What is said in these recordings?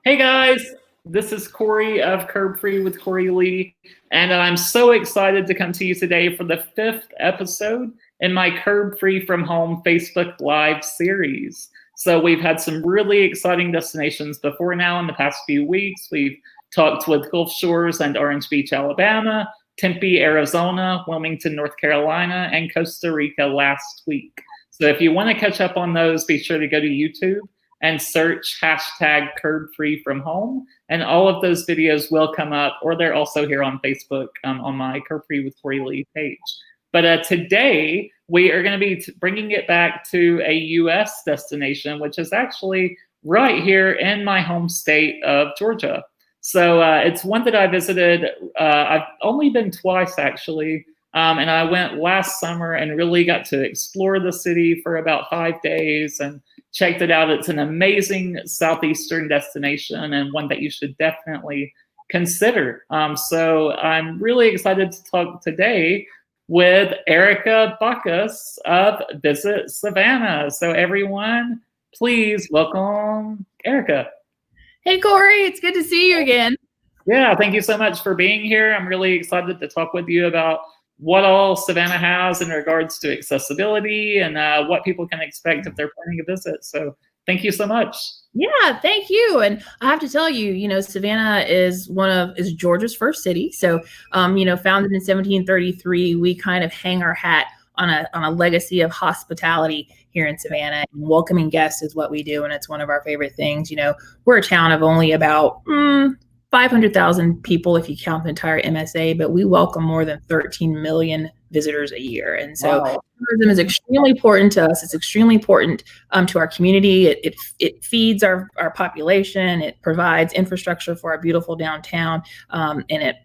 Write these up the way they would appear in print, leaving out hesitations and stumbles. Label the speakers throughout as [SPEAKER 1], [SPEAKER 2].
[SPEAKER 1] Hey guys, this is Corey of Curb Free with Corey Lee, and I'm so excited to come to you today for the 5th episode in my Curb Free from Home Facebook Live series. So we've had some really exciting destinations before now in the past few weeks. We've talked with Gulf Shores and Orange Beach, Alabama, Tempe, Arizona, Wilmington, North Carolina, and Costa Rica last week. So if you want to catch up on those, be sure to go to YouTube and search hashtag Curb Free from Home, and all of those videos will come up, or they're also here on Facebook on my Curb Free with Corey Lee page. But today we are going to be bringing it back to a U.S. destination, which is actually right here in my home state of Georgia. So it's one that I visited. I've only been twice actually, and I went last summer and really got to explore the city for about 5 days and checked it out. It's an amazing southeastern destination and one that you should definitely consider. So I'm really excited to talk today with Erika Bacchus of Visit Savannah. So everyone, please welcome Erika.
[SPEAKER 2] Hey Corey, it's good to see you again.
[SPEAKER 1] Yeah, thank you so much for being here. I'm really excited to talk with you about what all Savannah has in regards to accessibility and what people can expect if they're planning a visit. So thank you so much.
[SPEAKER 2] Yeah, thank you. And I have to tell you, Savannah is Georgia's first city. So, founded in 1733, we kind of hang our hat on a legacy of hospitality here in Savannah, and welcoming guests is what we do. And it's one of our favorite things. We're a town of only about 500,000 people if you count the entire MSA, but we welcome more than 13 million visitors a year. And so tourism is extremely important to us. It's extremely important to our community. It feeds our population. It provides infrastructure for our beautiful downtown. And it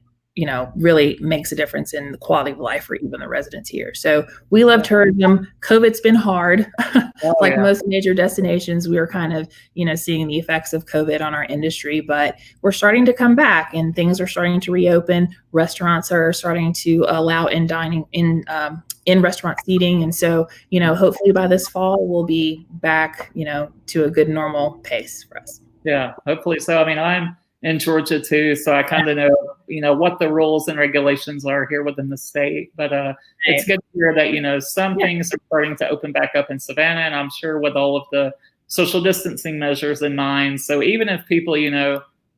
[SPEAKER 2] really makes a difference in the quality of life for even the residents here. So we love tourism. COVID's been hard. Most major destinations, we are kind of, seeing the effects of COVID on our industry, but we're starting to come back and things are starting to reopen. Restaurants are starting to allow in dining in restaurant seating. And so, hopefully by this fall, we'll be back, to a good normal pace for us.
[SPEAKER 1] Yeah, hopefully so. I mean, I'm in Georgia too, so I kind of know, what the rules and regulations are here within the state. But it's good to hear that, some things are starting to open back up in Savannah, and I'm sure with all of the social distancing measures in mind. So even if people,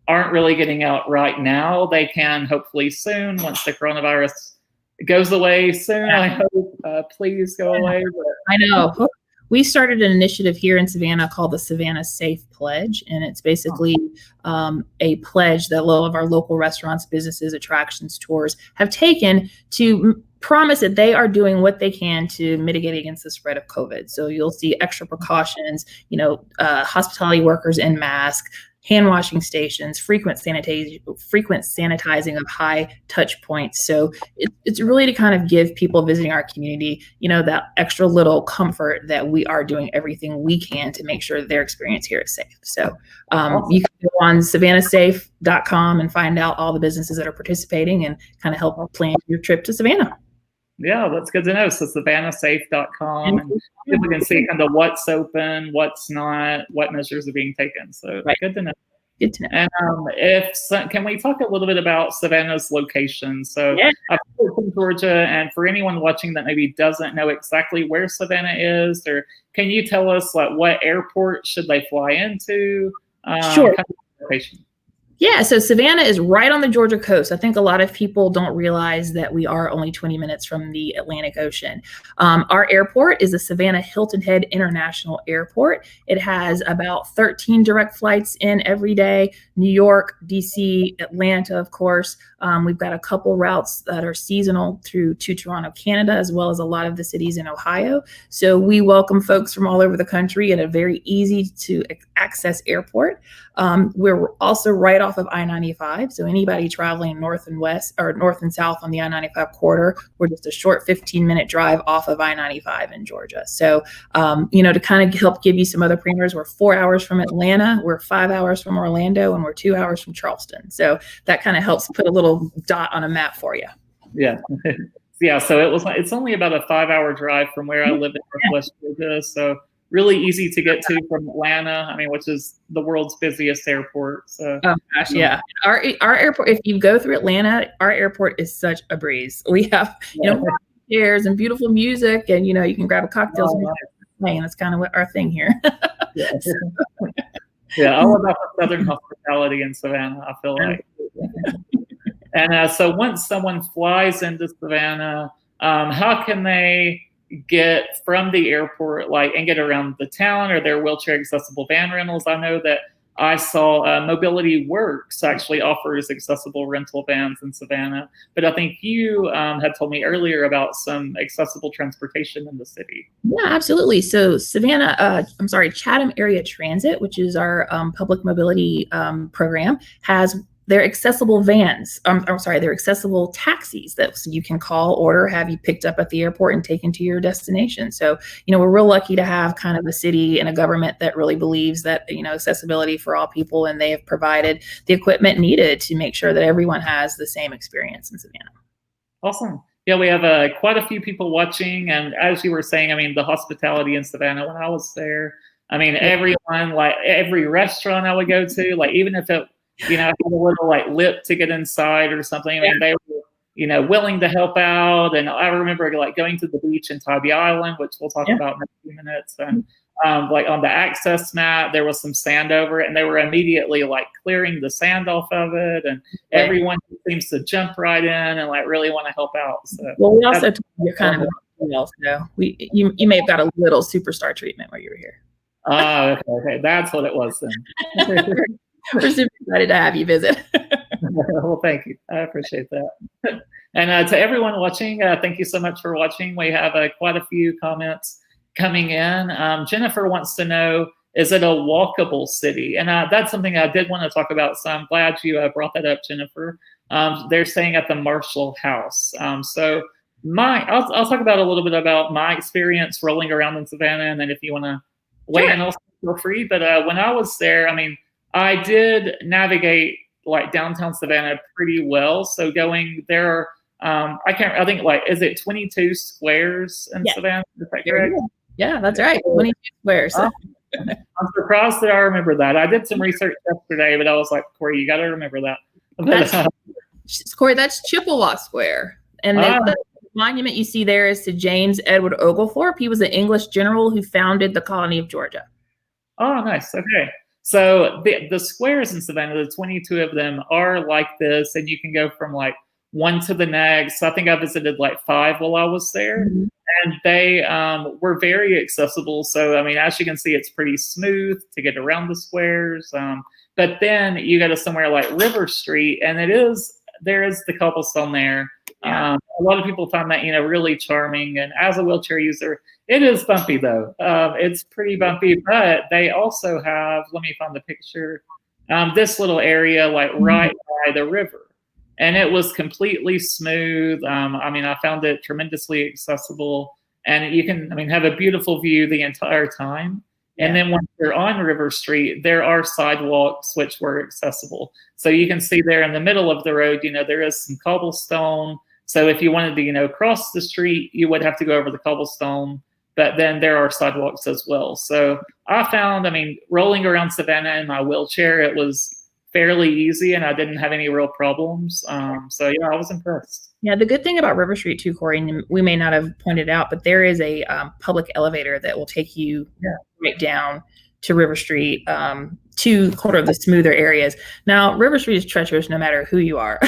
[SPEAKER 1] aren't really getting out right now, they can hopefully soon, once the coronavirus goes away soon. I hope, please go away. But
[SPEAKER 2] I know. We started an initiative here in Savannah called the Savannah Safe Pledge, and it's basically a pledge that a lot of our local restaurants, businesses, attractions, tours have taken to promise that they are doing what they can to mitigate against the spread of COVID. So you'll see extra precautions, hospitality workers in masks, hand washing stations, frequent sanitizing of high touch points. So it's really to kind of give people visiting our community, that extra little comfort that we are doing everything we can to make sure their experience here is safe. So you can go on savannahsafe.com and find out all the businesses that are participating and kind of help plan your trip to Savannah.
[SPEAKER 1] Yeah, that's good to know. So savannahsafe.com, and people can see kind of what's open, what's not, what measures are being taken. So good to know.
[SPEAKER 2] Good to know.
[SPEAKER 1] And can we talk a little bit about Savannah's location? So I'm from Georgia, and for anyone watching that maybe doesn't know exactly where Savannah is, or can you tell us what airport should they fly into?
[SPEAKER 2] Sure.
[SPEAKER 1] Kind of location.
[SPEAKER 2] Yeah, so Savannah is right on the Georgia coast. I think a lot of people don't realize that we are only 20 minutes from the Atlantic Ocean. Our airport is the Savannah Hilton Head International Airport. It has about 13 direct flights in every day. New York, DC, Atlanta, of course. We've got a couple routes that are seasonal to Toronto, Canada, as well as a lot of the cities in Ohio. So we welcome folks from all over the country at a very easy to access airport. We're also right off of I-95. So anybody traveling north and west or north and south on the I-95 corridor, we're just a short 15-minute drive off of I-95 in Georgia. So, to kind of help give you some other parameters, we're 4 hours from Atlanta, we're 5 hours from Orlando, and we're 2 hours from Charleston. So that kind of helps put a little dot on a map for you.
[SPEAKER 1] Yeah. Yeah. So it's only about a 5-hour drive from where I live in Northwest Georgia. So really easy to get to from Atlanta. I mean, which is the world's busiest airport. So,
[SPEAKER 2] oh gosh, yeah. Our airport, if you go through Atlanta, our airport is such a breeze. We have, chairs and beautiful music, and you can grab a cocktail. And that's kind of what our thing here.
[SPEAKER 1] Yeah. Yeah, all about the Southern hospitality in Savannah, I feel like. And so once someone flies into Savannah, how can they get from the airport and get around the town? Are there wheelchair accessible van rentals? I know that I saw Mobility Works actually offers accessible rental vans in Savannah, but I think you had told me earlier about some accessible transportation in the city.
[SPEAKER 2] Yeah, absolutely. So Chatham Area Transit, which is our public mobility program, has their accessible vans. They're accessible taxis that you can call, order, have you picked up at the airport and taken to your destination. So, we're real lucky to have kind of a city and a government that really believes that, accessibility for all people, and they have provided the equipment needed to make sure that everyone has the same experience in Savannah.
[SPEAKER 1] Awesome. Yeah, we have quite a few people watching. And as you were saying, I mean, the hospitality in Savannah, when I was there, I mean, everyone, every restaurant I would go to, even if it, had a little lip to get inside or something. I mean, they were, willing to help out. And I remember going to the beach in Tybee Island, which we'll talk about in a few minutes. And on the access mat, there was some sand over it, and they were immediately clearing the sand off of it. And everyone seems to jump right in and really want to help out. So,
[SPEAKER 2] well, we also you're kind of you may have got a little superstar treatment while you were here.
[SPEAKER 1] Oh, okay, that's what it was then.
[SPEAKER 2] We're super excited to have you visit.
[SPEAKER 1] Well, thank you. I appreciate that. And to everyone watching, thank you so much for watching. We have quite a few comments coming in. Jennifer wants to know, is it a walkable city? And that's something I did want to talk about, so I'm glad you brought that up, Jennifer. They're staying at the Marshall House. So I'll talk about a little bit about my experience rolling around in Savannah, and then if you want to weigh in, also feel free. But when I was there, I mean, I did navigate downtown Savannah pretty well. So going there, I think is it 22 squares in Savannah? Is that correct?
[SPEAKER 2] Yeah, that's right. 22 squares.
[SPEAKER 1] I'm surprised that I remember that. I did some research yesterday, but I was like, Corey, you got to remember that.
[SPEAKER 2] Corey, that's Chippewa Square. And the monument you see there is to James Edward Oglethorpe. He was an English general who founded the colony of Georgia.
[SPEAKER 1] Oh, nice. Okay. So the squares in Savannah, the 22 of them are like this, and you can go from one to the next. So I think I visited 5 while I was there, and they were very accessible. So, I mean, as you can see, it's pretty smooth to get around the squares. But then you go to somewhere like River Street, and there is the cobblestone there. Yeah. A lot of people find that, really charming. And as a wheelchair user, it is bumpy though. It's pretty bumpy, but they also have, let me find the picture, this little area right by the river. And it was completely smooth. I mean, I found it tremendously accessible, and you can, have a beautiful view the entire time. And then once you're on River Street, there are sidewalks which were accessible. So you can see there in the middle of the road, there is some cobblestone. So if you wanted to, cross the street, you would have to go over the cobblestone. But then there are sidewalks as well. So I found, rolling around Savannah in my wheelchair, it was fairly easy, and I didn't have any real problems. So yeah, I was impressed.
[SPEAKER 2] Yeah, the good thing about River Street too, Corey, and we may not have pointed out, but there is a public elevator that will take you right down to River Street to sort of the smoother areas. Now, River Street is treacherous no matter who you are.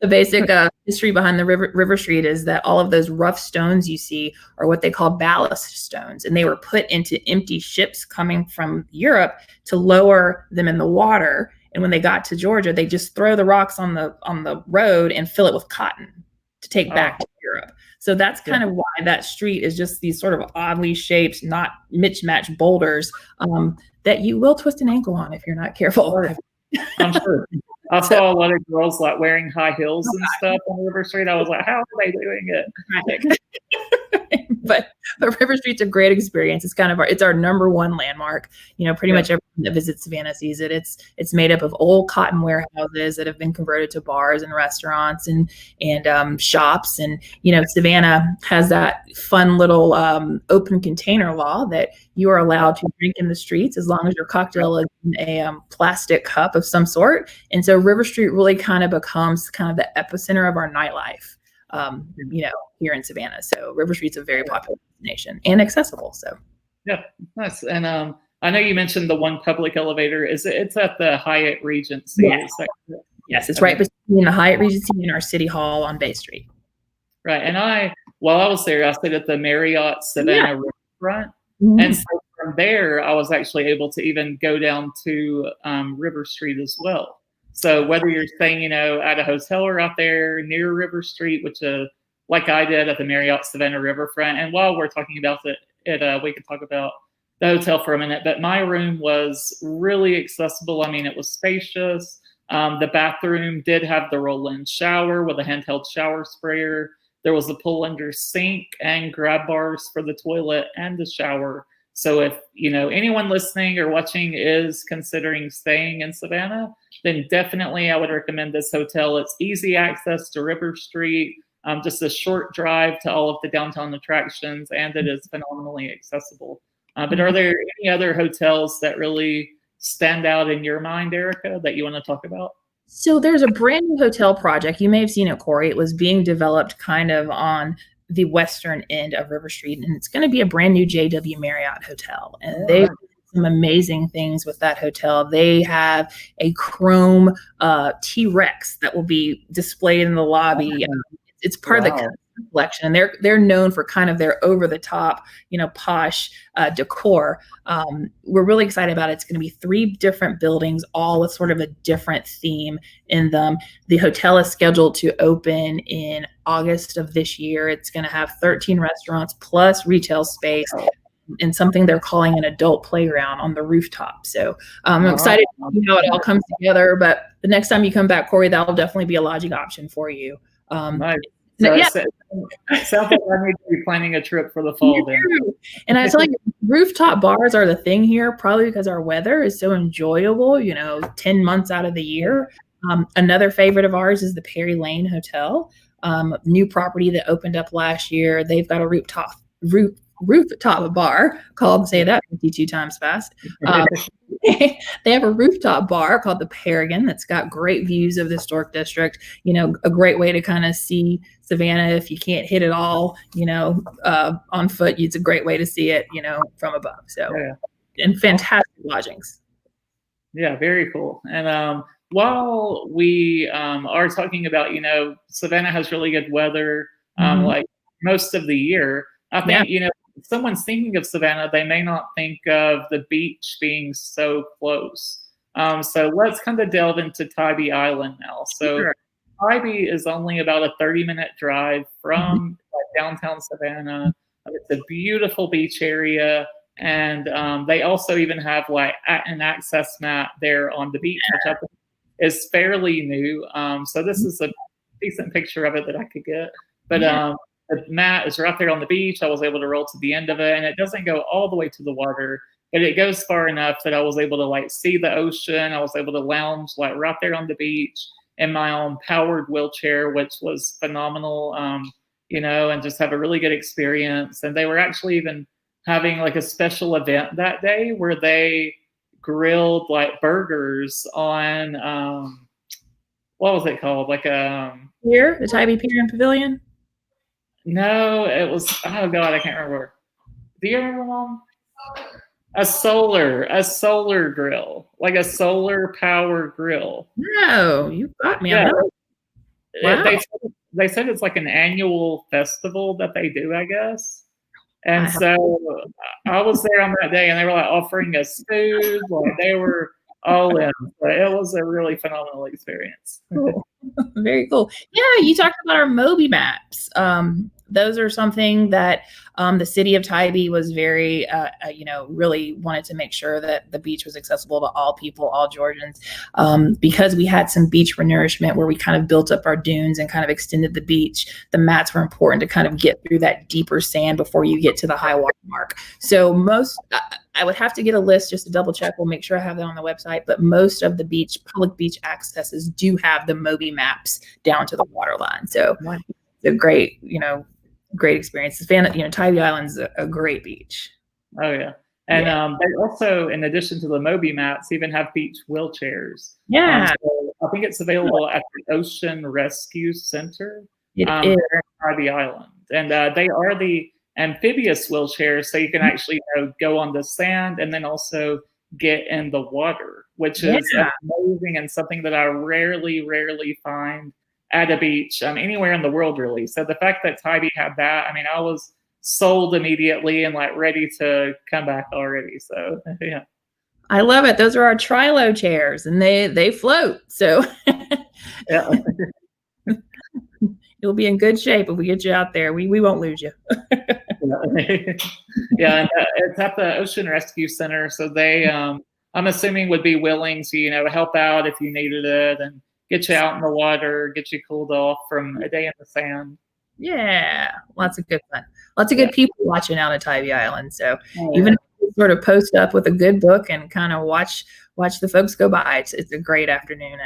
[SPEAKER 2] The basic history behind the River Street is that all of those rough stones you see are what they call ballast stones, and they were put into empty ships coming from Europe to lower them in the water. And when they got to Georgia, they just throw the rocks on the road and fill it with cotton to take back to Europe. So that's kind of why that street is just these sort of oddly shaped, not mismatched boulders that you will twist an ankle on if you're not careful.
[SPEAKER 1] I'm sure. I saw a lot of girls wearing high heels and stuff on River Street. I was like, how are they doing it?
[SPEAKER 2] but River Street's a great experience. It's kind of it's our number one landmark. Pretty much everyone that visits Savannah sees it. It's made up of old cotton warehouses that have been converted to bars and restaurants and shops. And Savannah has that fun little open container law that you are allowed to drink in the streets as long as your cocktail is in a plastic cup of some sort. And so River Street really kind of becomes kind of the epicenter of our nightlife. Here in Savannah. So River Street's a very popular destination and accessible. So
[SPEAKER 1] yeah, nice. And I know you mentioned the one public elevator. It's at the Hyatt Regency?
[SPEAKER 2] Yes, yes, it's right between the Hyatt Regency and our City Hall on Bay Street.
[SPEAKER 1] Right. And while I was there, I stayed at the Marriott Savannah Restaurants. And so from there, I was actually able to even go down to River Street as well. So whether you're staying, at a hotel or out there near River Street, which like I did at the Marriott Savannah Riverfront. And while we're talking about it, we could talk about the hotel for a minute. But my room was really accessible. I mean, it was spacious. The bathroom did have the roll-in shower with a handheld shower sprayer. There was a pull-under sink and grab bars for the toilet and the shower. So if anyone listening or watching is considering staying in Savannah, then definitely I would recommend this hotel. It's easy access to River Street, just a short drive to all of the downtown attractions, and it is phenomenally accessible. But are there any other hotels that really stand out in your mind, Erika, that you want to talk about?
[SPEAKER 2] So there's a brand new hotel project. You may have seen it, Corey. It was being developed kind of on the western end of River Street, and it's going to be a brand new JW Marriott hotel. And they've done some amazing things with that hotel. They have a chrome T-Rex that will be displayed in the lobby. It's part of the collection, and they're known for kind of their over-the-top, posh decor. We're really excited about it. It's going to be 3 different buildings, all with sort of a different theme in them. The hotel is scheduled to open in August of this year. It's going to have 13 restaurants plus retail space and something they're calling an adult playground on the rooftop. So I'm excited to see how it all comes together. But the next time you come back, Corey, that'll definitely be a lodging option for you.
[SPEAKER 1] Nice. So it sounds like I need to be planning a trip for the fall then.
[SPEAKER 2] And I tell you, rooftop bars are the thing here, probably because our weather is so enjoyable, 10 months out of the year. Another favorite of ours is the Perry Lane Hotel, new property that opened up last year. They've got a rooftop bar called, say that 52 times fast. They have a rooftop bar called the Paragon that's got great views of the historic district. A great way to kind of see Savannah if you can't hit it all, on foot. It's a great way to see it, from above. So, and fantastic lodgings.
[SPEAKER 1] Yeah, very cool. And while we are talking about, Savannah has really good weather, like most of the year. I think, if someone's thinking of Savannah, they may not think of the beach being so close. So let's kind of delve into Tybee Island now. So Tybee is only about a 30-minute drive from downtown Savannah. It's a beautiful beach area. And they also even have an access mat there on the beach, which I think is fairly new. So this is a decent picture of it that I could get. But the mat is right there on the beach. I was able to roll to the end of it, and it doesn't go all the way to the water, but it goes far enough that I was able to see the ocean. I was able to lounge right there on the beach in my own powered wheelchair, which was phenomenal, and just have a really good experience. And they were actually even having a special event that day where they grilled burgers on, what was it called?
[SPEAKER 2] Pier, the Tybee Pier and Pavilion?
[SPEAKER 1] No, it was, oh God, I can't remember. Do you remember, Mom? A solar grill, a solar power grill.
[SPEAKER 2] No, you got me.
[SPEAKER 1] Yeah.
[SPEAKER 2] Wow.
[SPEAKER 1] They said it's an annual festival that they do, I guess. And so I was there on that day, and they were offering us food. They were all in. But it was a really phenomenal experience.
[SPEAKER 2] Cool. Very cool. Yeah, you talked about our Moby maps. those are something that the city of Tybee was very, really wanted to make sure that the beach was accessible to all people, all Georgians, because we had some beach renourishment where we kind of built up our dunes and kind of extended the beach. The mats were important to kind of get through that deeper sand before you get to the high water mark. So I would have to get a list just to double check. We'll make sure I have that on the website. But most of the public beach accesses do have the Moby maps down to the water line. So it's a great experience. Tybee Island's a great beach.
[SPEAKER 1] Oh yeah. And they also, in addition to the Moby mats, even have beach wheelchairs.
[SPEAKER 2] Yeah.
[SPEAKER 1] So I think it's available at the Ocean Rescue Center
[SPEAKER 2] It is.
[SPEAKER 1] in Tybee Island. And they are the amphibious wheelchairs, so you can actually go on the sand and then also get in the water, which is amazing and something that I rarely find at a beach anywhere in the world, really. So the fact that Tybee had that, I was sold immediately and like ready to come back already. So yeah,
[SPEAKER 2] I love it. Those are our Trilo chairs, and they float. So
[SPEAKER 1] yeah.
[SPEAKER 2] You'll be in good shape if we get you out there. We won't lose you.
[SPEAKER 1] Yeah, and, it's at the Ocean Rescue Center, so they, I'm assuming, would be willing to, help out if you needed it and get you out in the water, get you cooled off from a day in the sand.
[SPEAKER 2] Yeah, lots of good fun. Lots of good people watching out at Tybee Island. So even if you sort of post up with a good book and kind of watch the folks go by, it's a great afternoon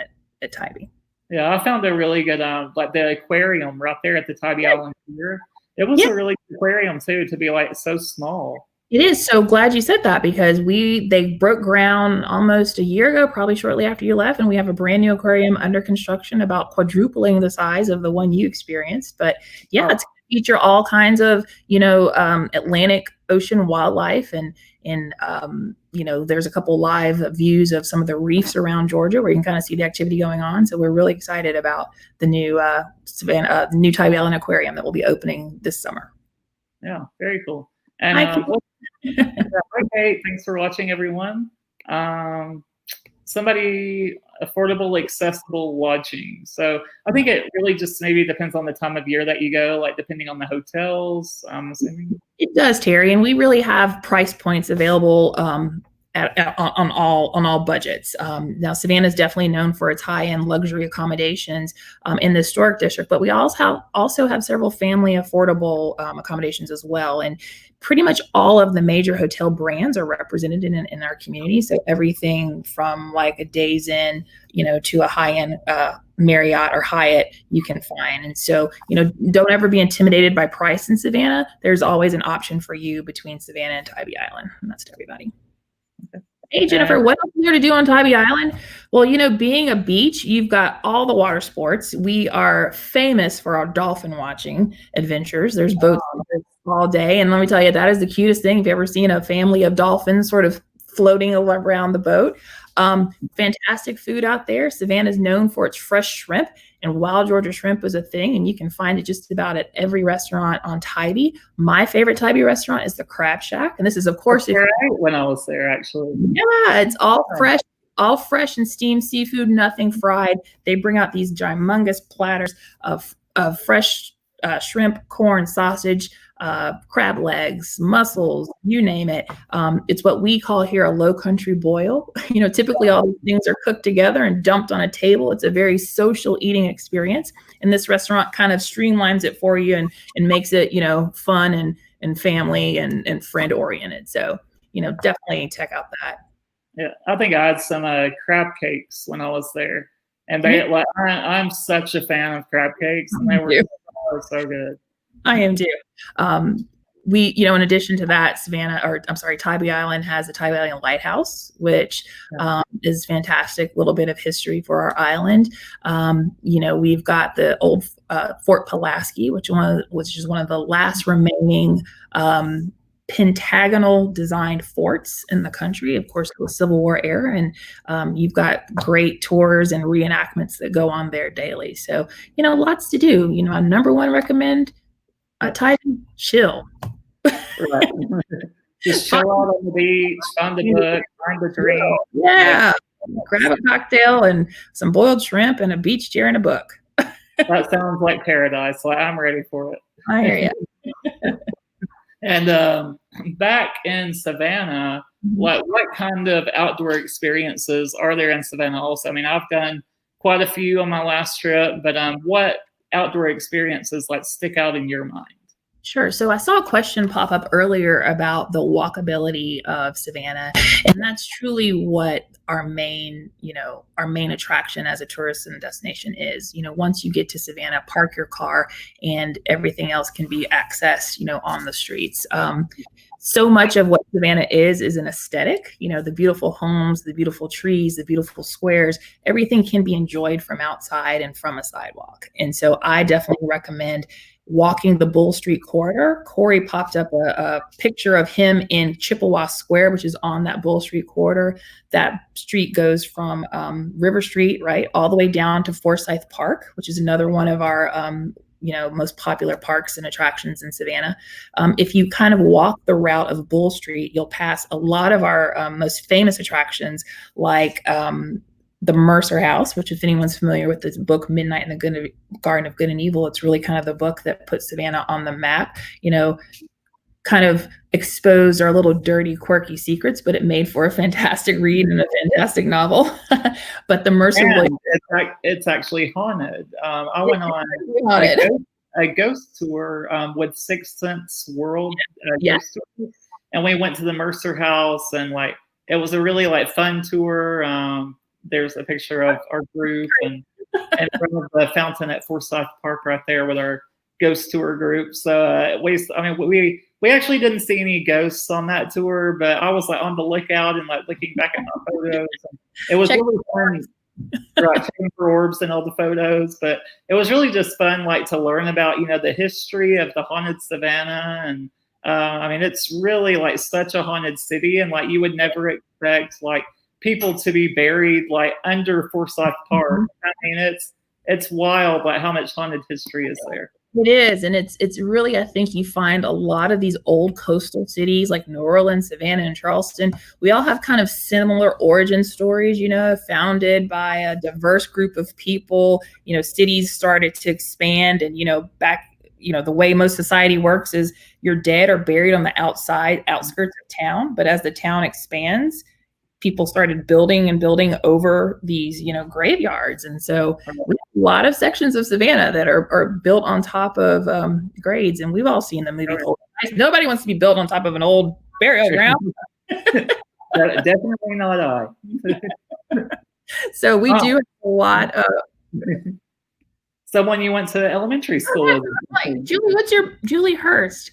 [SPEAKER 2] at Tybee.
[SPEAKER 1] Yeah, I found a really good, like the aquarium right there at the Tybee Island Pier. It was a really good aquarium too, to be like so small.
[SPEAKER 2] It is. So glad you said that, because they broke ground almost a year ago, probably shortly after you left, and we have a brand new aquarium under construction, about quadrupling the size of the one you experienced. But it's going to feature all kinds of Atlantic Ocean wildlife, and there's a couple live views of some of the reefs around Georgia where you can kind of see the activity going on. So we're really excited about the new new Tybee Island Aquarium that will be opening this summer.
[SPEAKER 1] Yeah, very cool. And okay, thanks for watching, everyone. Somebody affordable, accessible lodging. So I think it really just maybe depends on the time of year that you go, like depending on the hotels, I'm assuming.
[SPEAKER 2] It does, Terry, and we really have price points available on all budgets. Now, Savannah is definitely known for its high-end luxury accommodations in the historic district, but we also have several family affordable accommodations as well. And pretty much all of the major hotel brands are represented in our community. So everything from like a Days Inn, to a high-end Marriott or Hyatt you can find. And so, don't ever be intimidated by price in Savannah. There's always an option for you between Savannah and Tybee Island. And that's to everybody. Hey, Jennifer, what else is there to do on Tybee Island? Well, being a beach, you've got all the water sports. We are famous for our dolphin watching adventures. There's boats all day. And let me tell you, that is the cutest thing. If you've ever seen a family of dolphins sort of floating around the boat. Fantastic food out there. Savannah is known for its fresh shrimp, and wild Georgia shrimp is a thing, and you can find it just about at every restaurant on Tybee. My favorite Tybee restaurant is the Crab Shack, and this is, of course,
[SPEAKER 1] when I was there, actually.
[SPEAKER 2] Yeah, it's all fresh and steamed seafood, nothing fried. They bring out these humongous platters of fresh shrimp, corn, sausage, crab legs, mussels, you name it. It's what we call here a low country boil. Typically all these things are cooked together and dumped on a table. It's a very social eating experience. And this restaurant kind of streamlines it for you and makes it, fun and family and friend oriented. So, definitely check out that.
[SPEAKER 1] Yeah, I think I had some crab cakes when I was there. And I'm such a fan of crab cakes, and they were so good.
[SPEAKER 2] I am too. We, in addition to that, Tybee Island has the Tybee Island Lighthouse, which is fantastic. A little bit of history for our island. We've got the old Fort Pulaski, which is one of the last remaining pentagonal designed forts in the country, of course, the Civil War era. And you've got great tours and reenactments that go on there daily. So, lots to do. I number one recommend Tybee, chill.
[SPEAKER 1] Right. Just chill out on the beach, find the book, find the drink.
[SPEAKER 2] Yeah. Grab a cocktail and some boiled shrimp and a beach chair and a book.
[SPEAKER 1] That sounds like paradise. I'm ready for it.
[SPEAKER 2] I hear you.
[SPEAKER 1] And back in Savannah, what kind of outdoor experiences are there in Savannah also? I mean, I've done quite a few on my last trip, but what outdoor experiences like stick out in your mind?
[SPEAKER 2] Sure. So I saw a question pop up earlier about the walkability of Savannah, and that's truly what our main attraction as a tourism destination is. Once you get to Savannah, park your car, and everything else can be accessed, on the streets. So much of what Savannah is an aesthetic. The beautiful homes, the beautiful trees, the beautiful squares. Everything can be enjoyed from outside and from a sidewalk. And so I definitely recommend walking the Bull Street corridor. Corey popped up a picture of him in Chippewa Square, which is on that Bull Street corridor. That street goes from River Street, right, all the way down to Forsyth Park, which is another one of our most popular parks and attractions in Savannah. If you kind of walk the route of Bull Street, you'll pass a lot of our most famous attractions, like the Mercer House, which, if anyone's familiar with this book, Midnight in the Garden of Good and Evil, it's really kind of the book that put Savannah on the map, kind of exposed our little dirty, quirky secrets, but it made for a fantastic read and a fantastic novel. But the Mercer
[SPEAKER 1] it's actually haunted. I went on a ghost tour with Sixth Sense World ghost tour, and we went to the Mercer House, and it was a really fun tour. There's a picture of our group and in front of the fountain at Forsyth Park right there with our ghost tour group. So we actually didn't see any ghosts on that tour, but I was on the lookout and looking back at my photos. It was really fun, checking for orbs and all the photos. But it was really just fun, to learn about the history of the haunted Savannah, and it's really such a haunted city, and you would never expect people to be buried under Forsyth Park. I mean, it's wild how much haunted history is there.
[SPEAKER 2] It is, and it's really, I think you find a lot of these old coastal cities like New Orleans, Savannah, and Charleston. We all have kind of similar origin stories, founded by a diverse group of people. Cities started to expand, and back, the way most society works is you're dead or buried on the outskirts of town. But as the town expands, people started building over these, graveyards. And so we have a lot of sections of Savannah that are built on top of grades. And we've all seen the movie. Nobody wants to be built on top of an old burial ground.
[SPEAKER 1] Definitely not I.
[SPEAKER 2] So we do have a lot of.
[SPEAKER 1] So when you went to elementary school,
[SPEAKER 2] Julie, what's your Julie Hurst?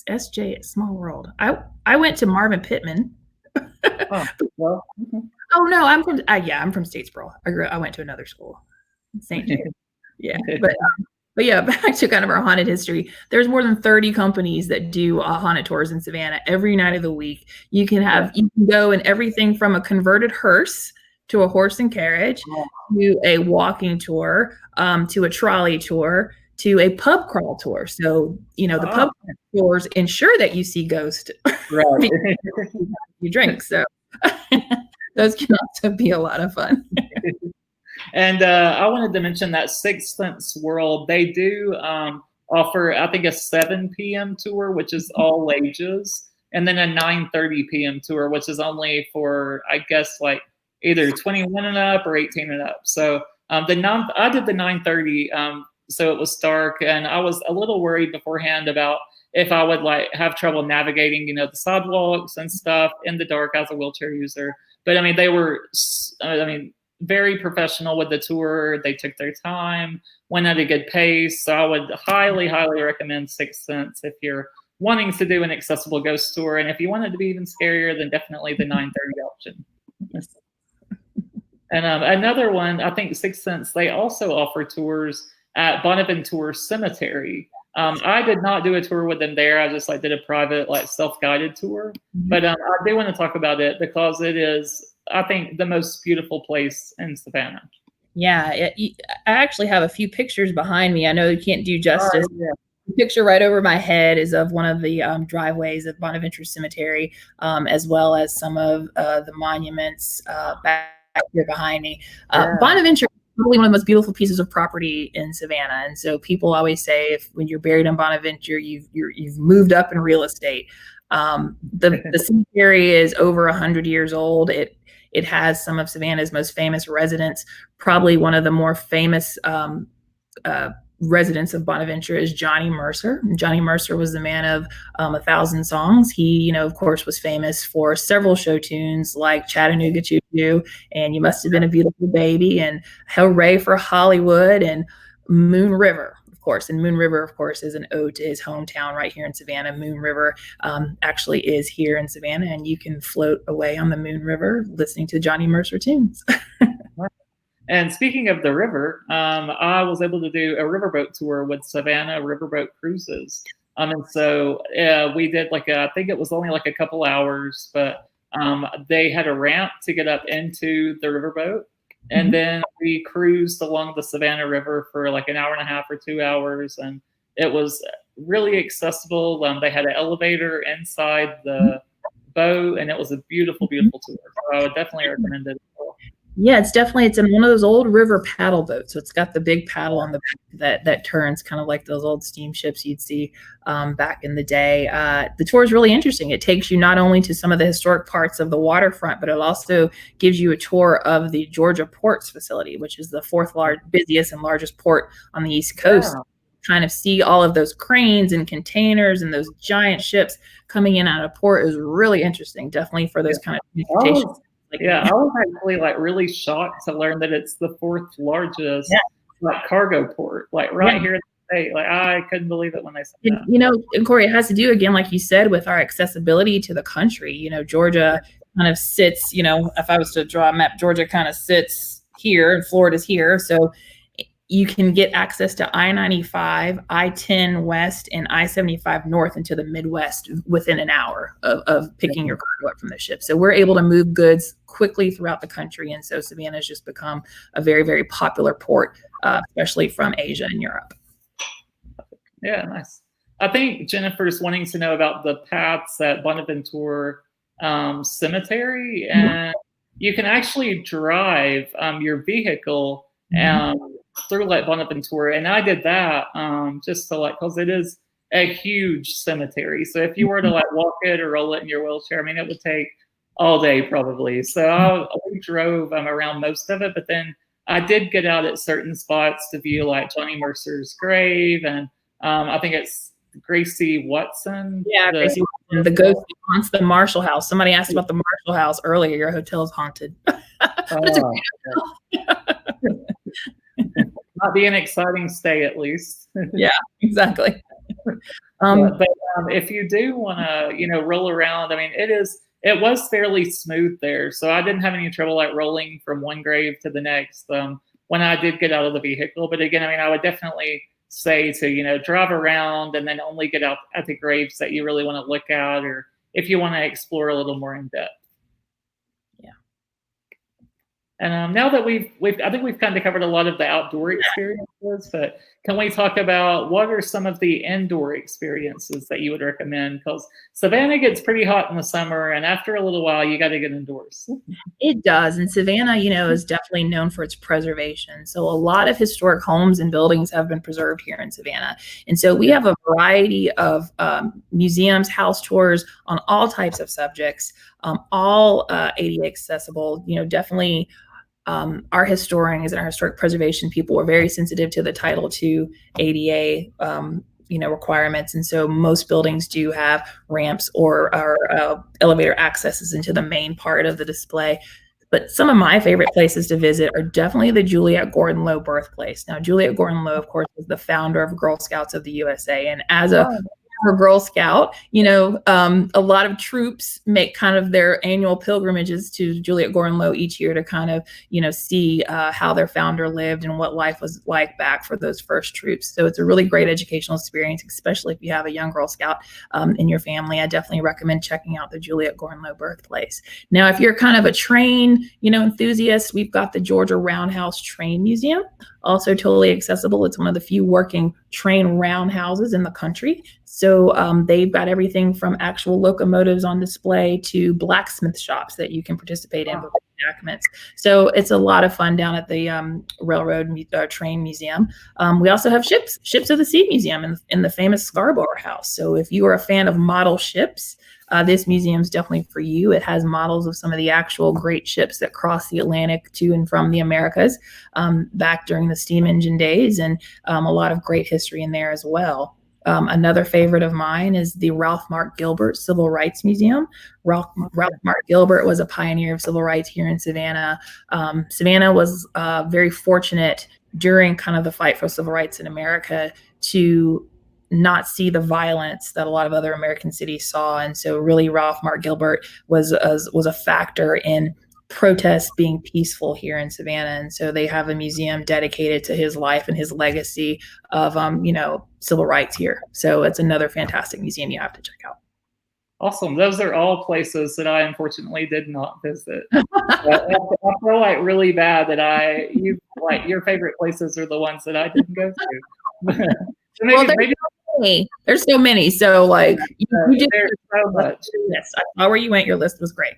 [SPEAKER 2] SJ Small World. I went to Marvin Pittman. Oh no, I'm from Statesboro. I went to another school, St. James. Yeah, but yeah, back to kind of our haunted history. There's more than 30 companies that do haunted tours in Savannah every night of the week. You can go in everything from a converted hearse to a horse and carriage, to a walking tour, to a trolley tour, to a pub crawl tour. So, the pub tours ensure that you see ghosts. Right. You drink. So those can also be a lot of fun.
[SPEAKER 1] And I wanted to mention that Sixth Sense World, they do offer, I think, a 7 p.m. tour, which is all ages, and then a 9:30 p.m. tour, which is only for, I guess, either 21 and up or 18 and up. So I did the 9:30. So it was dark, and I was a little worried beforehand about if I would have trouble navigating, the sidewalks and stuff in the dark as a wheelchair user. But they were, very professional with the tour. They took their time, went at a good pace. So I would highly, highly recommend Sixth Sense if you're wanting to do an accessible ghost tour. And if you want it to be even scarier, then definitely the 9:30 option. And another one, I think Sixth Sense, they also offer tours at Bonaventure Cemetery. I did not do a tour with them there. I just did a private self-guided tour. But I do want to talk about it because it is, I think, the most beautiful place in Savannah.
[SPEAKER 2] Yeah, I actually have a few pictures behind me. I know you can't do justice. The picture right over my head is of one of the driveways of Bonaventure Cemetery, as well as some of the monuments back here behind me. Bonaventure probably one of the most beautiful pieces of property in Savannah. And so people always say, when you're buried in Bonaventure, you've moved up in real estate. The cemetery is over 100 years old. It has some of Savannah's most famous residents. Probably one of the more famous residents of Bonaventure is Johnny Mercer. Johnny Mercer was the man of 1,000 songs. He, of course, was famous for several show tunes like Chattanooga Choo Choo and You Must Have Been a Beautiful Baby and Hooray for Hollywood and Moon River, of course. And Moon River, of course, is an ode to his hometown right here in Savannah. Moon River actually is here in Savannah, and you can float away on the Moon River listening to Johnny Mercer tunes.
[SPEAKER 1] And speaking of the river, I was able to do a riverboat tour with Savannah Riverboat Cruises. And so we did I think it was only like a couple hours, but they had a ramp to get up into the riverboat. And then we cruised along the Savannah River for like an hour and a half or 2 hours. And it was really accessible. They had an elevator inside the boat, and it was a beautiful, beautiful tour. So I would definitely recommend it.
[SPEAKER 2] Yeah, it's in one of those old river paddle boats. So it's got the big paddle on the back that turns, kind of like those old steamships you'd see back in the day. The tour is really interesting. It takes you not only to some of the historic parts of the waterfront, but it also gives you a tour of the Georgia Ports facility, which is the fourth busiest and largest port on the East Coast. Yeah. Kind of see all of those cranes and containers and those giant ships coming in out of port is really interesting. Definitely for those kind of transportation.
[SPEAKER 1] I was actually really shocked to learn that it's the fourth largest cargo port, right here in the state. I couldn't believe it when they said that.
[SPEAKER 2] And Corey, it has to do, again, like you said, with our accessibility to the country. Georgia kind of sits, if I was to draw a map, Georgia kind of sits here and Florida's here. So you can get access to I-95, I-10 West, and I-75 North into the Midwest within an hour of picking your cargo up from the ship. So we're able to move goods quickly throughout the country. And so Savannah has just become a very, very popular port, especially from Asia and Europe.
[SPEAKER 1] Yeah, nice. I think Jennifer's wanting to know about the paths at Bonaventure Cemetery. And you can actually drive your vehicle through Bonaventure, and I did that just to because it is a huge cemetery. So if you were to walk it or roll it in your wheelchair, it would take all day probably. So we drove around most of it, but then I did get out at certain spots to view Johnny Mercer's grave, and I think it's Gracie Watson.
[SPEAKER 2] Yeah, Gracie Watson, the ghost that haunts the Marshall House. Somebody asked about the Marshall House earlier. Your hotel's haunted. It's a great hotel.
[SPEAKER 1] Not be an exciting stay, at least.
[SPEAKER 2] Yeah, exactly.
[SPEAKER 1] But if you do want to, roll around, it was fairly smooth there, so I didn't have any trouble rolling from one grave to the next when I did get out of the vehicle. But again, I would definitely say to drive around and then only get out at the graves that you really want to look at, or if you want to explore a little more in depth. And now that I think we've kind of covered a lot of the outdoor experiences, but can we talk about what are some of the indoor experiences that you would recommend? Because Savannah gets pretty hot in the summer, and after a little while, you got to get indoors.
[SPEAKER 2] It does, and Savannah, is definitely known for its preservation. So a lot of historic homes and buildings have been preserved here in Savannah, and so we have a variety of museums, house tours on all types of subjects, all ADA accessible. Definitely. Our historians and our historic preservation people were very sensitive to the Title II ADA, requirements. And so most buildings do have ramps or elevator accesses into the main part of the display. But some of my favorite places to visit are definitely the Juliette Gordon Low birthplace. Now, Juliette Gordon Low, of course, was the founder of Girl Scouts of the USA. And as a Girl Scout, a lot of troops make kind of their annual pilgrimages to Juliette Gordon Low each year to kind of, see how their founder lived and what life was like back for those first troops. So it's a really great educational experience, especially if you have a young Girl Scout in your family. I definitely recommend checking out the Juliette Gordon Low birthplace. Now, if you're kind of a train, enthusiast, we've got the Georgia Roundhouse Train Museum, also totally accessible. It's one of the few working train roundhouses in the country. So they've got everything from actual locomotives on display to blacksmith shops that you can participate in. reenactments. So it's a lot of fun down at the train museum. We also have ships of the sea museum in the famous Scarborough House. So if you are a fan of model ships, this museum is definitely for you. It has models of some of the actual great ships that crossed the Atlantic to and from the Americas back during the steam engine days, and a lot of great history in there as well. Another favorite of mine is the Ralph Mark Gilbert Civil Rights Museum. Ralph Mark Gilbert was a pioneer of civil rights here in Savannah. Savannah was very fortunate during kind of the fight for civil rights in America to not see the violence that a lot of other American cities saw. And so really Ralph Mark Gilbert was a factor in protests being peaceful here in Savannah. And so they have a museum dedicated to his life and his legacy of, civil rights here. So it's another fantastic museum you have to check out.
[SPEAKER 1] Awesome. Those are all places that I unfortunately did not visit. I feel like really bad that your favorite places are the ones that I didn't go to. So
[SPEAKER 2] there's so many. So like you did
[SPEAKER 1] so much.
[SPEAKER 2] Yes, I saw where you went. Your list was great.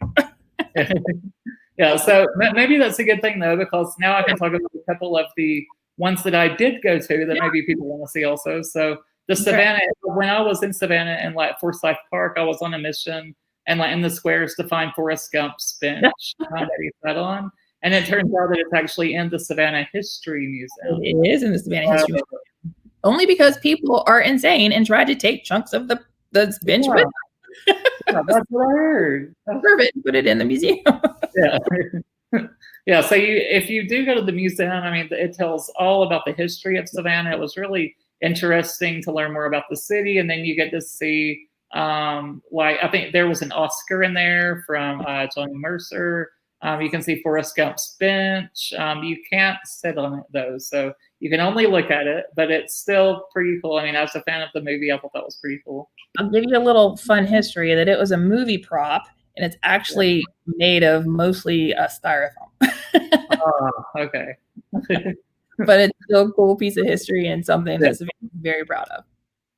[SPEAKER 1] Yeah, so maybe that's a good thing though, because now I can talk about a couple of the ones that I did go to that maybe people want to see also. So the Savannah, when I was in Savannah and like Forsyth Park, I was on a mission and like in the squares to find Forrest Gump's bench that he sat on. And it turns out that it's actually in the Savannah History Museum.
[SPEAKER 2] It is in the Savannah History Museum. Only because people are insane and tried to take chunks of the bench with them.
[SPEAKER 1] Yeah, that's what I heard.
[SPEAKER 2] Put it in the museum.
[SPEAKER 1] Yeah. So if you do go to the museum, I mean, it tells all about the history of Savannah. It was really interesting to learn more about the city, and then you get to see, I think there was an Oscar in there from Johnny Mercer. You can see Forrest Gump's bench. You can't sit on it though, so you can only look at it, but it's still pretty cool. I mean, as a fan of the movie, I thought that was pretty cool.
[SPEAKER 2] I'll give you a little fun history that it was a movie prop, and it's actually made of mostly styrofoam.
[SPEAKER 1] Okay.
[SPEAKER 2] But it's still a cool piece of history and something that's very proud of.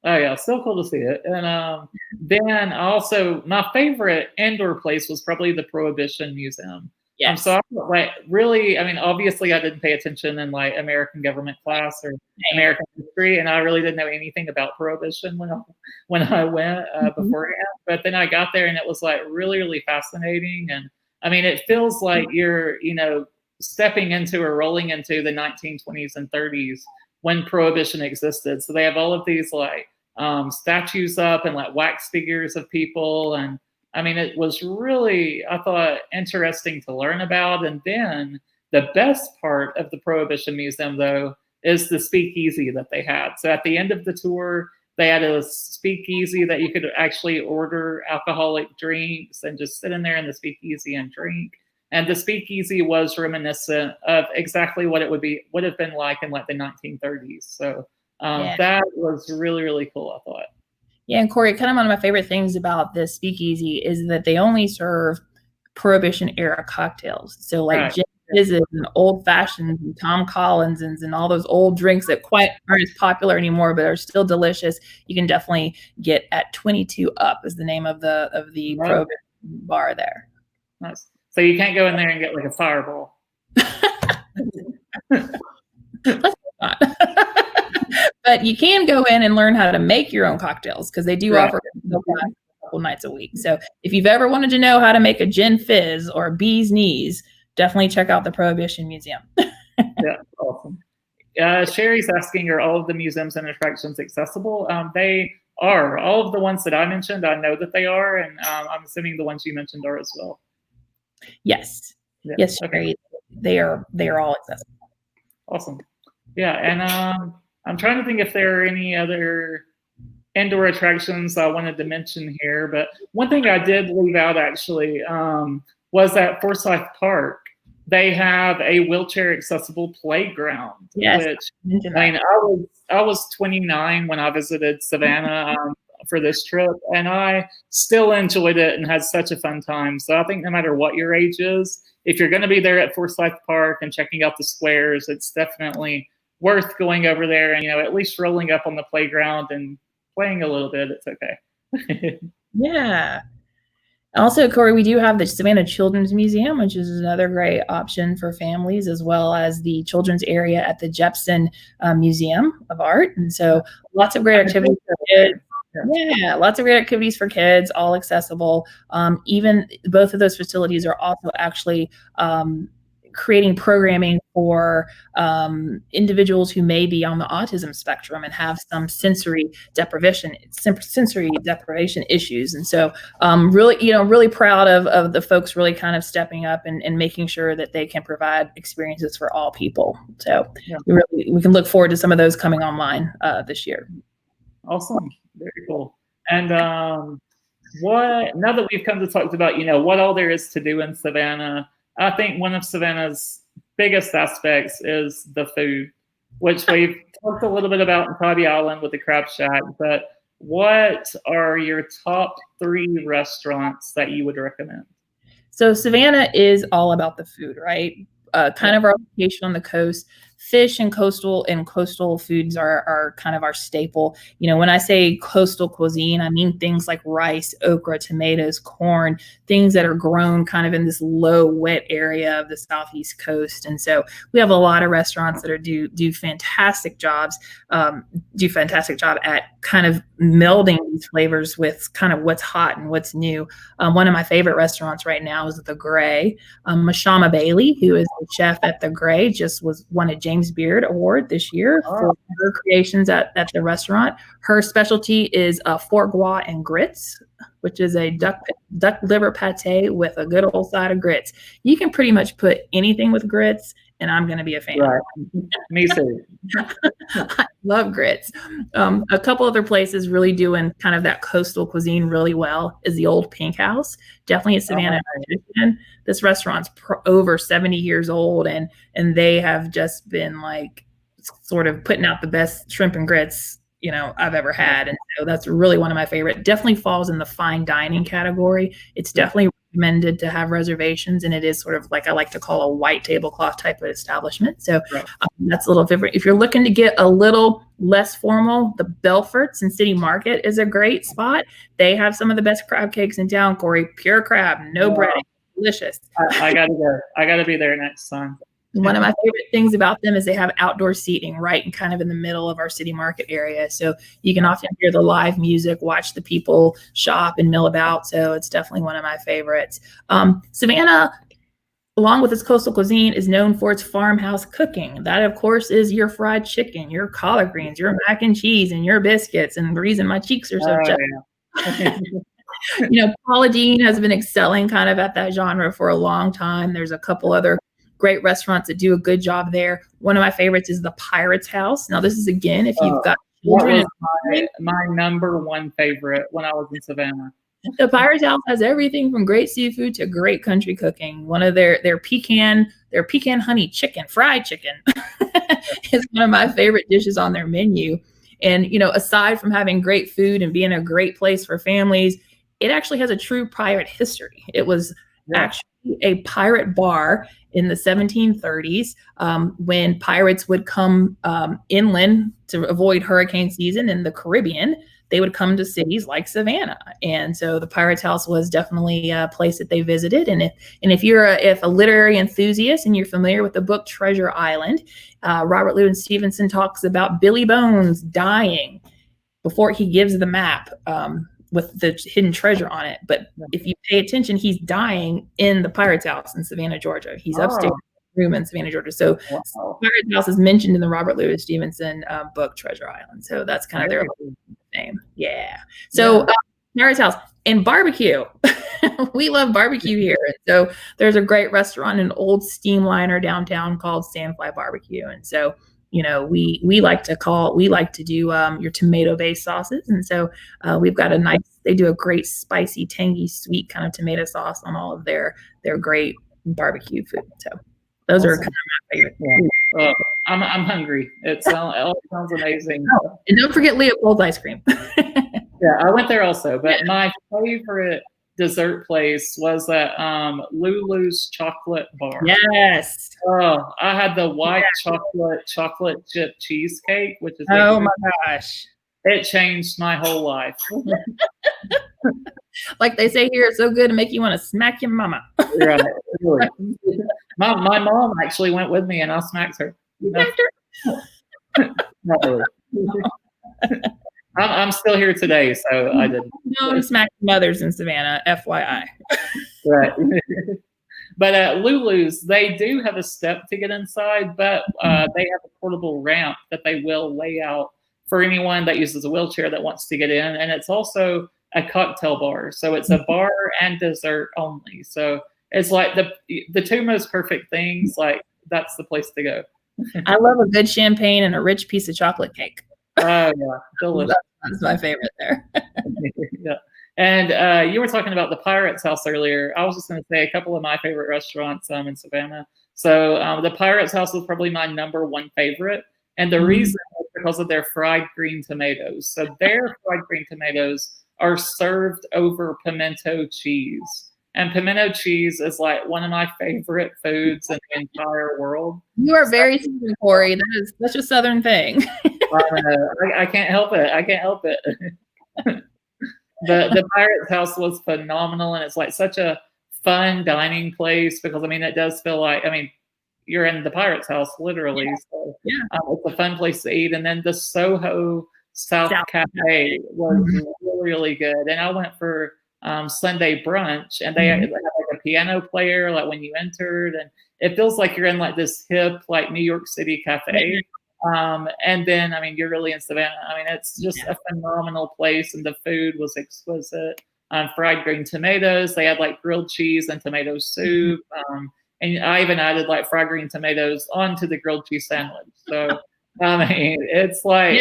[SPEAKER 1] Oh yeah, still cool to see it. And then also my favorite indoor place was probably the Prohibition Museum.
[SPEAKER 2] Yes.
[SPEAKER 1] So I really, I mean, obviously I didn't pay attention in like American government class or American history, and I really didn't know anything about Prohibition when I went beforehand. But then I got there and it was like really, really fascinating. And I mean, it feels like you're, stepping into or rolling into the 1920s and 30s when Prohibition existed. So they have all of these like statues up and like wax figures of people. And I mean, it was really, I thought, interesting to learn about. And then the best part of the Prohibition Museum, though, is the speakeasy that they had. So at the end of the tour, they had a speakeasy that you could actually order alcoholic drinks and just sit in there in the speakeasy and drink. And the speakeasy was reminiscent of exactly what it would have been like in like the 1930s. So that was really, really cool, I thought.
[SPEAKER 2] Yeah, and Corey, kind of one of my favorite things about this speakeasy is that they only serve Prohibition era cocktails. So like gin fizzes and old fashions and Tom Collins and all those old drinks that quite aren't as popular anymore, but are still delicious. You can definitely get at 22 Up is the name of the Prohibition bar there.
[SPEAKER 1] Nice. So you can't go in there and get like a fireball.
[SPEAKER 2] But you can go in and learn how to make your own cocktails because they do offer a couple nights a week. So if you've ever wanted to know how to make a gin fizz or a bee's knees, definitely check out the Prohibition Museum.
[SPEAKER 1] Yeah, awesome. Sherry's asking, are all of the museums and attractions accessible? They are. All of the ones that I mentioned, I know that they are, and I'm assuming the ones you mentioned are as well.
[SPEAKER 2] Yes. Yeah. Yes, Sherry. They are all accessible.
[SPEAKER 1] Awesome. Yeah, and I'm trying to think if there are any other indoor attractions I wanted to mention here, but one thing I did leave out actually was at Forsyth Park. They have a wheelchair accessible playground.
[SPEAKER 2] Yes.
[SPEAKER 1] Which, I mean, I was 29 when I visited Savannah for this trip, and I still enjoyed it and had such a fun time. So I think no matter what your age is, if you're going to be there at Forsyth Park and checking out the squares, it's definitely worth going over there and, at least rolling up on the playground and playing a little bit. It's okay.
[SPEAKER 2] Yeah. Also, Corey, we do have the Savannah Children's Museum, which is another great option for families, as well as the children's area at the Jepson Museum of Art. And so lots of great activities for kids. Yeah, lots of great activities for kids, all accessible. Even both of those facilities are also actually creating programming for individuals who may be on the autism spectrum and have some sensory deprivation issues. And so really proud of the folks really kind of stepping up and making sure that they can provide experiences for all people. So we can look forward to some of those coming online this year.
[SPEAKER 1] Awesome. Very cool. And now that we've come to talk about, what all there is to do in Savannah, I think one of Savannah's biggest aspects is the food, which we've talked a little bit about in Tybee Island with the Crab Shack. But what are your top 3 restaurants that you would recommend?
[SPEAKER 2] So Savannah is all about the food, right? Kind of our location on the coast. Fish and coastal foods are kind of our staple. When I say coastal cuisine, I mean things like rice, okra, tomatoes, corn, things that are grown kind of in this low, wet area of the southeast coast. And so we have a lot of restaurants that do fantastic jobs, at kind of melding these flavors with kind of what's hot and what's new. One of my favorite restaurants right now is the Gray. Mashama Bailey, who is the chef at the Gray, just won a James Beard Award this year for her creations at the restaurant. Her specialty is foie gras and grits, which is a duck liver pate with a good old side of grits. You can pretty much put anything with grits, and I'm going to be a fan.
[SPEAKER 1] Right. Me too.
[SPEAKER 2] I love grits. A couple other places really doing kind of that coastal cuisine really well is the Old Pink House, definitely in Savannah. This restaurant's over 70 years old, and they have just been like sort of putting out the best shrimp and grits I've ever had. And so that's really one of my favorite. Definitely falls in the fine dining category. It's definitely recommended to have reservations, and it is sort of like I like to call a white tablecloth type of establishment. So that's a little different. If you're looking to get a little less formal, the Belforts in City Market is a great spot. They have some of the best crab cakes in town, Corey. Pure crab, no breading, delicious.
[SPEAKER 1] I gotta go. I gotta be there next time.
[SPEAKER 2] One of my favorite things about them is they have outdoor seating right and kind of in the middle of our City Market area. So you can often hear the live music, watch the people shop and mill about. So it's definitely one of my favorites. Savannah, along with its coastal cuisine, is known for its farmhouse cooking. That, of course, is your fried chicken, your collard greens, your mac and cheese, and your biscuits. And the reason my cheeks are so Paula Deen has been excelling kind of at that genre for a long time. There's a couple other great restaurants that do a good job there. One of my favorites is the Pirates House. Now, this is, again, if you've got children.
[SPEAKER 1] My number one favorite when I was in Savannah.
[SPEAKER 2] The Pirates House has everything from great seafood to great country cooking. One of their pecan honey chicken, fried chicken, is one of my favorite dishes on their menu. And, aside from having great food and being a great place for families, it actually has a true pirate history. It was actually a pirate bar in the 1730s when pirates would come inland to avoid hurricane season in the Caribbean. They would come to cities like Savannah. And so the Pirates House was definitely a place that they visited. And if you're a literary enthusiast and you're familiar with the book Treasure Island, Robert Louis Stevenson talks about Billy Bones dying before he gives the map with the hidden treasure on it. But if you pay attention, he's dying in the Pirates House in Savannah, Georgia. He's upstairs room in Savannah, Georgia. So Pirates House is mentioned in the Robert Louis Stevenson book Treasure Island. So that's kind of their name. Yeah. So Pirates House and barbecue. We love barbecue here. And so there's a great restaurant, an old steamliner downtown called Sandfly Barbecue. And so we like to do your tomato-based sauces. And so we've got they do a great spicy, tangy, sweet kind of tomato sauce on all of their great barbecue food. So those are kind of my favorite.
[SPEAKER 1] Yeah. I'm hungry. It sounds amazing.
[SPEAKER 2] Oh, and don't forget Leopold's ice cream.
[SPEAKER 1] Yeah, I went there also, but my favorite dessert place was at Lulu's Chocolate Bar.
[SPEAKER 2] Yes.
[SPEAKER 1] Oh, I had the white chocolate chip cheesecake, which is
[SPEAKER 2] my gosh.
[SPEAKER 1] It changed my whole life.
[SPEAKER 2] Like they say here, it's so good to make you want to smack your mama.
[SPEAKER 1] Right. Really. My mom actually went with me, and I smacked her.
[SPEAKER 2] You smacked her?
[SPEAKER 1] Not really. I'm still here today, so I didn't.
[SPEAKER 2] No, smack mothers in Savannah, FYI.
[SPEAKER 1] Right. But at Lulu's, they do have a step to get inside, but they have a portable ramp that they will lay out for anyone that uses a wheelchair that wants to get in. And it's also a cocktail bar. So it's a bar and dessert only. So it's like the two most perfect things. Like, that's the place to go.
[SPEAKER 2] I love a good champagne and a rich piece of chocolate cake.
[SPEAKER 1] Oh, yeah. Delicious.
[SPEAKER 2] That's my favorite there.
[SPEAKER 1] Yeah. And you were talking about the Pirates House earlier. I was just going to say a couple of my favorite restaurants in Savannah. So the Pirates House was probably my #1 favorite. And the reason is because of their fried green tomatoes. So their fried green tomatoes are served over pimento cheese. And pimento cheese is like one of my favorite foods in the entire world.
[SPEAKER 2] You are very Southern, Corey. That is such a Southern thing.
[SPEAKER 1] I can't help it. I can't help it. The Pirates House was phenomenal, and it's like such a fun dining place because, I mean, it does feel like, I mean, you're in the Pirates House, literally. Yeah. So it's a fun place to eat. And then the Soho South Cafe was really, really good. And I went for Sunday brunch, and they had like a piano player, like when you entered, and it feels like you're in like this hip, like New York City cafe. And then, I mean, you're really in Savannah. I mean, it's just a phenomenal place, and the food was exquisite. Fried green tomatoes. They had like grilled cheese and tomato soup. And I even added like fried green tomatoes onto the grilled cheese sandwich. So, I mean, it's like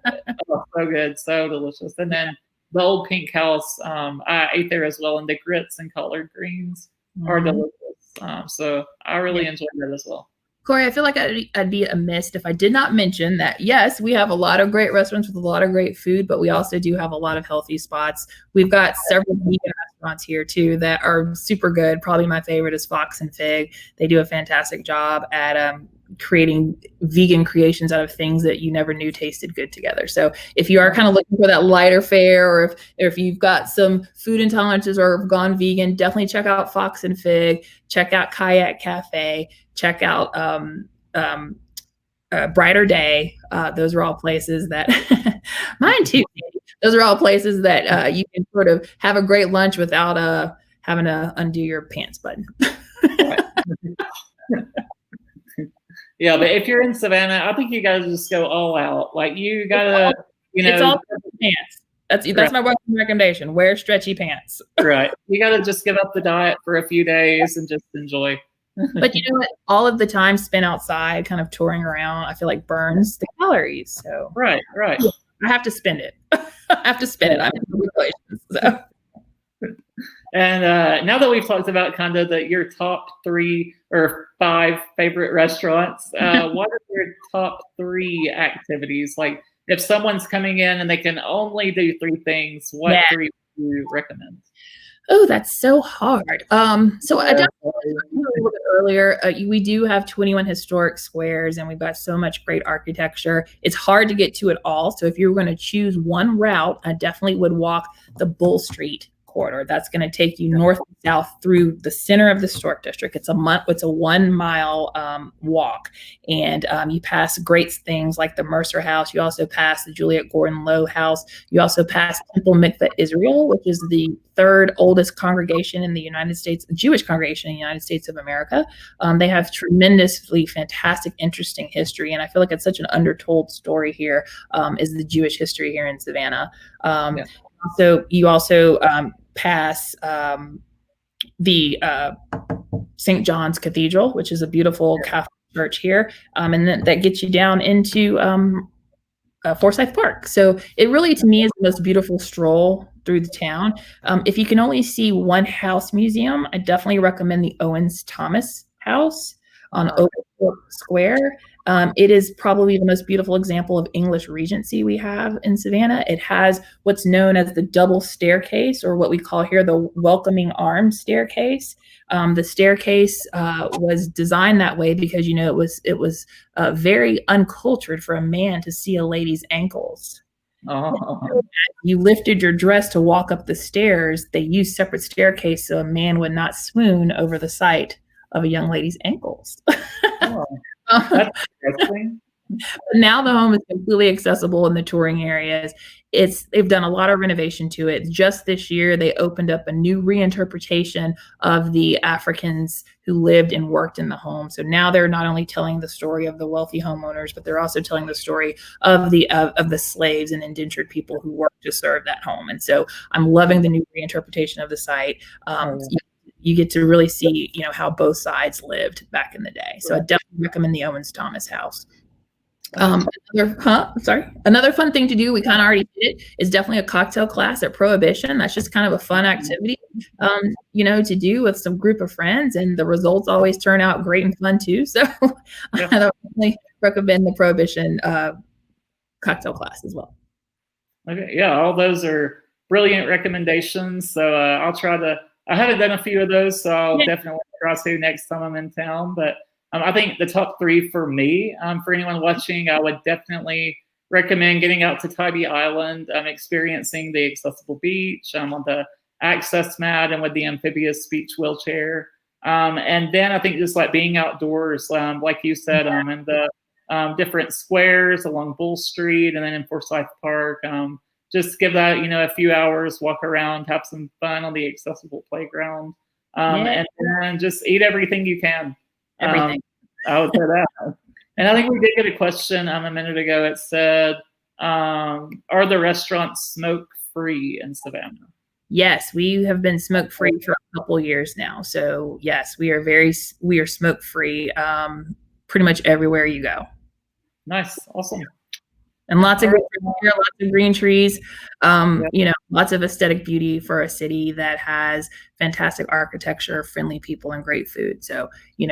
[SPEAKER 1] so good, so delicious. And then the old pink house, I ate there as well, and the grits and collard greens are delicious. So I really enjoyed that as well.
[SPEAKER 2] Corey, I feel like I'd be amiss if I did not mention that, yes, we have a lot of great restaurants with a lot of great food, but we also do have a lot of healthy spots. We've got several vegan restaurants here, too, that are super good. Probably my favorite is Fox and Fig. They do a fantastic job at creating vegan creations out of things that you never knew tasted good together. So if you are kind of looking for that lighter fare, or if you've got some food intolerances or have gone vegan, definitely check out Fox and Fig. Check out Hyatt Cafe. Check out Brighter Day. Those are all places that mine too. Those are all places that you can sort of have a great lunch without having to undo your pants button.
[SPEAKER 1] Yeah, but if you're in Savannah, I think you gotta just go all out. Like, you gotta,
[SPEAKER 2] it's all pants. That's my one recommendation. Wear stretchy pants.
[SPEAKER 1] Right. You gotta just give up the diet for a few days and just enjoy.
[SPEAKER 2] But you know what? All of the time spent outside, kind of touring around, I feel like burns the calories. So
[SPEAKER 1] right.
[SPEAKER 2] I have to spend it. I have to spend it. I'm in relations. So.
[SPEAKER 1] And now that we've talked about kind of your top 3 or 5 favorite restaurants, what are your top 3 activities? Like, if someone's coming in and they can only do 3 things, what 3 would you recommend?
[SPEAKER 2] Oh, that's so hard. So I definitely a little bit earlier, we do have 21 historic squares, and we've got so much great architecture. It's hard to get to it all. So if you were going to choose one route, I definitely would walk the Bull Street corridor. That's going to take you north and south through the center of the historic district. It's a 1 mile walk, and you pass great things like the Mercer House. You also pass the Juliet Gordon Low House. You also pass Temple Mikveh Israel, which is the 3rd oldest congregation in the United States, Jewish congregation in the United States of America. They have tremendously fantastic, interesting history, and I feel like it's such an undertold story here, is the Jewish history here in Savannah. So you also pass the St. John's Cathedral, which is a beautiful Catholic church here, and then that gets you down into Forsyth Park. So it really, to me, is the most beautiful stroll through the town. If you can only see one house museum, I definitely recommend the Owens Thomas House on Oak Square. It is probably the most beautiful example of English Regency we have in Savannah. It has what's known as the double staircase, or what we call here the welcoming arm staircase. The staircase was designed that way because, it was very uncultured for a man to see a lady's ankles.
[SPEAKER 1] Oh,
[SPEAKER 2] You lifted your dress to walk up the stairs. They used separate staircase so a man would not swoon over the sight of a young lady's ankles.
[SPEAKER 1] oh, that's interesting.
[SPEAKER 2] Now the home is completely accessible in the touring areas. They've done a lot of renovation to it. Just this year, they opened up a new reinterpretation of the Africans who lived and worked in the home. So now they're not only telling the story of the wealthy homeowners, but they're also telling the story of the slaves and indentured people who worked to serve that home. And so I'm loving the new reinterpretation of the site. You get to really see, how both sides lived back in the day. So I definitely recommend the Owens Thomas house. Another fun thing to do, we kind of already did it, is definitely a cocktail class at Prohibition. That's just kind of a fun activity, to do with some group of friends, and the results always turn out great and fun too. So I definitely recommend the Prohibition cocktail class as well.
[SPEAKER 1] Okay, yeah, all those are brilliant recommendations. So I haven't done a few of those, so I'll definitely try to next time I'm in town. But I think the top three for me, for anyone watching, I would definitely recommend getting out to Tybee Island, experiencing the accessible beach on the access mat and with the amphibious beach wheelchair. And then I think just like being outdoors, like you said, in the different squares along Bull Street and then in Forsyth Park. Just give that, a few hours, walk around, have some fun on the accessible playground, and then just eat everything you can.
[SPEAKER 2] Everything.
[SPEAKER 1] I would say that. And I think we did get a question a minute ago. It said, are the restaurants smoke-free in Savannah?
[SPEAKER 2] Yes, we have been smoke-free for a couple years now. So yes, we are smoke-free pretty much everywhere you go.
[SPEAKER 1] Nice. Awesome.
[SPEAKER 2] And lots of green trees, lots of aesthetic beauty for a city that has fantastic architecture, friendly people, and great food. So, if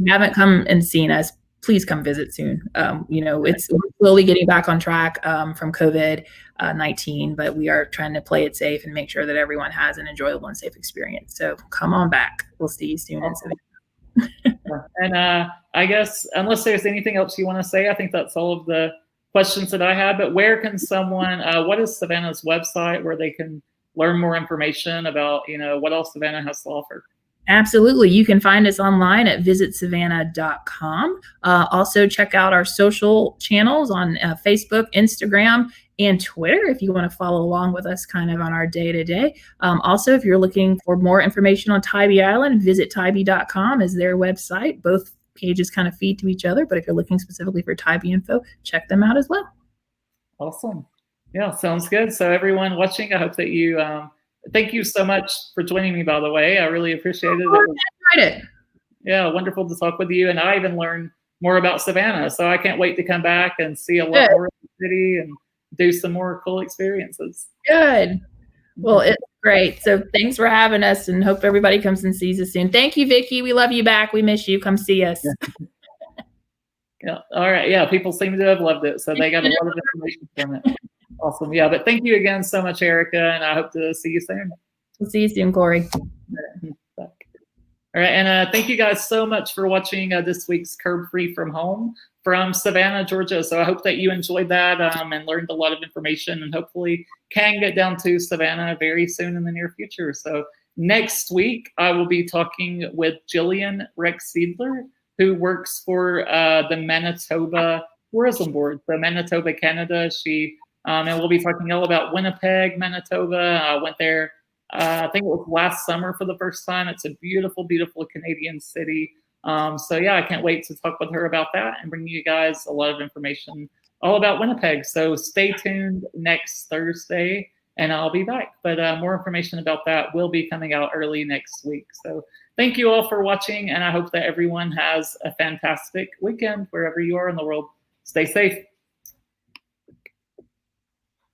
[SPEAKER 2] you haven't come and seen us, please come visit soon. We're slowly getting back on track from COVID-19, but we are trying to play it safe and make sure that everyone has an enjoyable and safe experience. So come on back. We'll see you soon in Savannah.
[SPEAKER 1] And I guess unless there's anything else you want to say, I think that's all of the questions that I have. But where can someone, what is Savannah's website where they can learn more information about, what else Savannah has to offer?
[SPEAKER 2] Absolutely. You can find us online at visitsavannah.com. Also check out our social channels on Facebook, Instagram, and Twitter if you want to follow along with us kind of on our day-to-day. Also, if you're looking for more information on Tybee Island, visit tybee.com is their website. Both pages kind of feed to each other, but if you're looking specifically for Tybee info, check them out as well.
[SPEAKER 1] Awesome. Yeah, sounds good. So everyone watching, I hope that you, thank you so much for joining me, by the way. I really appreciate it.
[SPEAKER 2] I enjoyed it.
[SPEAKER 1] Yeah, wonderful to talk with you. And I even learned more about Savannah. So I can't wait to come back and see a lot more of the city and do some more cool experiences.
[SPEAKER 2] Good. Well, it's great. So thanks for having us, and hope everybody comes and sees us soon. Thank you, Vicki. We love you back. We miss you. Come see us.
[SPEAKER 1] Yeah. All right. Yeah. People seem to have loved it. So they got a lot of information from it. Awesome. Yeah. But thank you again so much, Erika. And I hope to see you soon.
[SPEAKER 2] We'll see you soon, Corey.
[SPEAKER 1] All right. And thank you guys so much for watching this week's Curb Free from Home from Savannah, Georgia. So I hope that you enjoyed that and learned a lot of information, and hopefully can get down to Savannah very soon in the near future. So next week, I will be talking with Jillian Rex-Siedler, who works for the Manitoba Tourism Board, so Manitoba, Canada. She and we'll be talking all about Winnipeg, Manitoba. I went there, I think it was last summer for the first time. It's a beautiful, beautiful Canadian city. So yeah, I can't wait to talk with her about that and bring you guys a lot of information all about Winnipeg. So stay tuned next Thursday and I'll be back. But more information about that will be coming out early next week. So thank you all for watching, and I hope that everyone has a fantastic weekend wherever you are in the world. Stay safe.